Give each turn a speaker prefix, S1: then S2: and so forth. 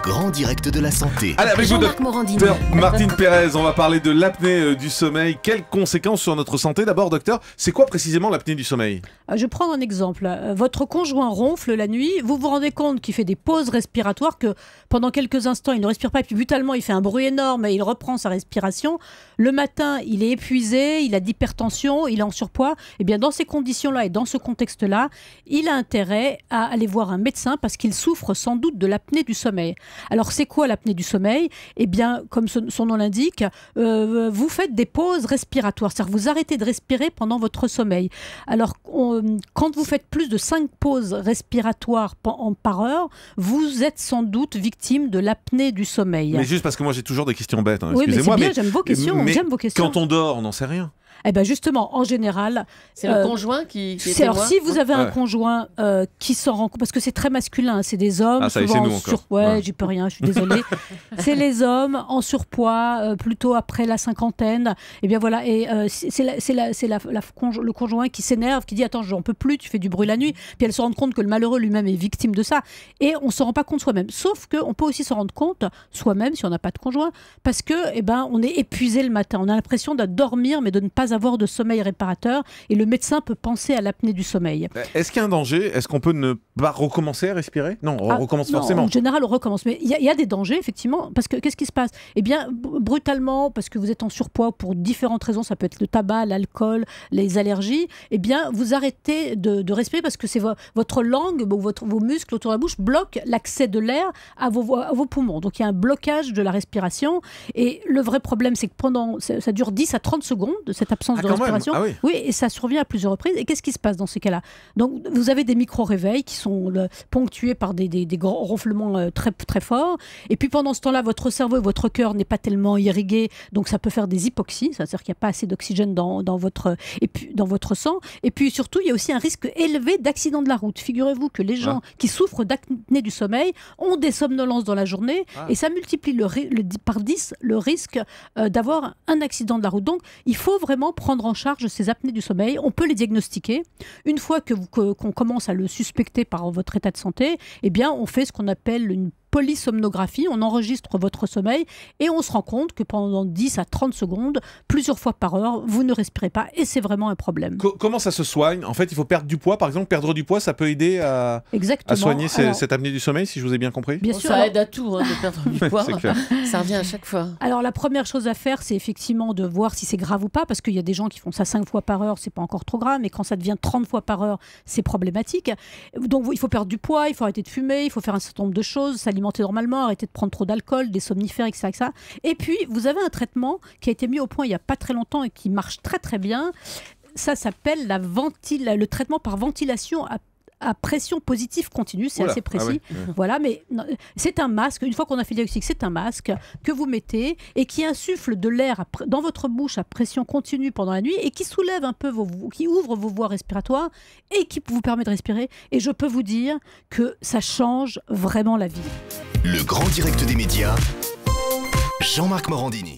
S1: grand direct de la santé.
S2: Allez, avec vous,
S3: Jean-Marc Morandini.
S2: docteur Martine Pérez, on va parler de l'apnée du sommeil. Quelles conséquences sur notre santé? D'abord, docteur, c'est quoi précisément l'apnée du sommeil?
S4: Je vais prendre un exemple. Votre conjoint ronfle la nuit, vous vous rendez compte qu'il fait des pauses respiratoires, que pendant quelques instants il ne respire pas, et puis brutalement il fait un bruit énorme et il reprend sa respiration. Le matin, il est épuisé, il a d'hypertension, il est en surpoids. Et bien dans ces conditions-là et dans ce contexte-là, il a intérêt à aller voir un médecin parce qu'il souffre sans doute de l'apnée du sommeil. Alors c'est quoi l'apnée du sommeil? Eh bien, comme son nom l'indique, vous faites des pauses respiratoires, c'est-à-dire vous arrêtez de respirer pendant votre sommeil. Alors quand vous faites plus de 5 pauses respiratoires par heure, vous êtes sans doute victime de l'apnée du sommeil.
S2: Mais juste parce que moi j'ai toujours des questions bêtes, hein,
S4: oui,
S2: excusez-moi.
S4: Mais c'est bien, j'aime vos questions. J'aime vos questions.
S2: Quand on dort, on n'en sait rien.
S4: Eh bien justement, en général...
S3: C'est le conjoint qui est
S4: alors,
S3: témoin.
S4: si vous avez un conjoint qui s'en rend compte, parce que c'est très masculin, c'est des hommes...
S2: Ah, ça y est, c'est nous encore.
S4: Ouais, j'y peux rien, je suis désolée. C'est les hommes en surpoids, plutôt après la cinquantaine. Et bien voilà, et c'est le conjoint qui s'énerve, qui dit « Attends, j'en peux plus, tu fais du bruit la nuit ». Puis elle se rend compte que le malheureux lui-même est victime de ça. Et on ne se rend pas compte soi-même. Sauf qu'on peut aussi se rendre compte soi-même, si on n'a pas de conjoint, parce que on est épuisé le matin. On a l'impression de dormir, mais de ne pas avoir de sommeil réparateur, et le médecin peut penser à l'apnée du sommeil.
S2: Est-ce qu'il y a un danger? Est-ce qu'on peut ne pas recommencer à respirer? Non, on recommence forcément.
S4: En général, on recommence. Mais il y a des dangers, effectivement, parce que qu'est-ce qui se passe? Eh bien, brutalement, parce que vous êtes en surpoids pour différentes raisons, ça peut être le tabac, l'alcool, les allergies, eh bien, vous arrêtez de respirer parce que c'est votre langue, vos muscles autour de la bouche bloquent l'accès de l'air à vos poumons. Donc, il y a un blocage de la respiration. Et le vrai problème, c'est que ça dure 10 à 30 secondes, de cette absence de respiration.
S2: Ah oui.
S4: Oui, et ça survient à plusieurs reprises. Et qu'est-ce qui se passe dans ces cas-là? Donc, vous avez des micro-réveils qui sont ponctués par des grands ronflements très, très forts. Et puis, pendant ce temps-là, votre cerveau et votre cœur n'est pas tellement irrigué. Donc, ça peut faire des hypoxies. C'est-à-dire qu'il n'y a pas assez d'oxygène dans votre sang. Et puis, surtout, il y a aussi un risque élevé d'accident de la route. Figurez-vous que les gens qui souffrent d'apnée du sommeil ont des somnolences dans la journée. Et ça multiplie par 10 le risque d'avoir un accident de la route. Donc, il faut vraiment prendre en charge ces apnées du sommeil. On peut les diagnostiquer. Une fois qu'on commence à le suspecter par votre état de santé, eh bien, on fait ce qu'on appelle une polysomnographie, on enregistre votre sommeil et on se rend compte que pendant 10 à 30 secondes, plusieurs fois par heure, vous ne respirez pas et c'est vraiment un problème.
S2: Comment ça se soigne? En fait, il faut perdre du poids. Par exemple, perdre du poids, ça peut aider à soigner cette apnée du sommeil, si je vous ai bien compris?
S4: Bien sûr.
S3: Ça aide à tout de perdre du poids.
S2: C'est clair.
S3: Ça revient à chaque fois.
S4: Alors, la première chose à faire, c'est effectivement de voir si c'est grave ou pas, parce qu'il y a des gens qui font ça 5 fois par heure, c'est pas encore trop grave, mais quand ça devient 30 fois par heure, c'est problématique. Donc, il faut perdre du poids, il faut arrêter de fumer, il faut faire un certain nombre de choses, s'alimenter normalement, arrêter de prendre trop d'alcool, des somnifères, etc., etc. Et puis, vous avez un traitement qui a été mis au point il n'y a pas très longtemps et qui marche très très bien. Ça s'appelle le traitement par ventilation à pression positive continue, c'est assez précis.
S2: Ah oui.
S4: Voilà, mais c'est un masque, une fois qu'on a fait le diagnostic, c'est un masque que vous mettez et qui insuffle de l'air dans votre bouche à pression continue pendant la nuit et qui soulève un peu qui ouvre vos voies respiratoires et qui vous permet de respirer. Et je peux vous dire que ça change vraiment la vie.
S1: Le grand direct des médias, Jean-Marc Morandini.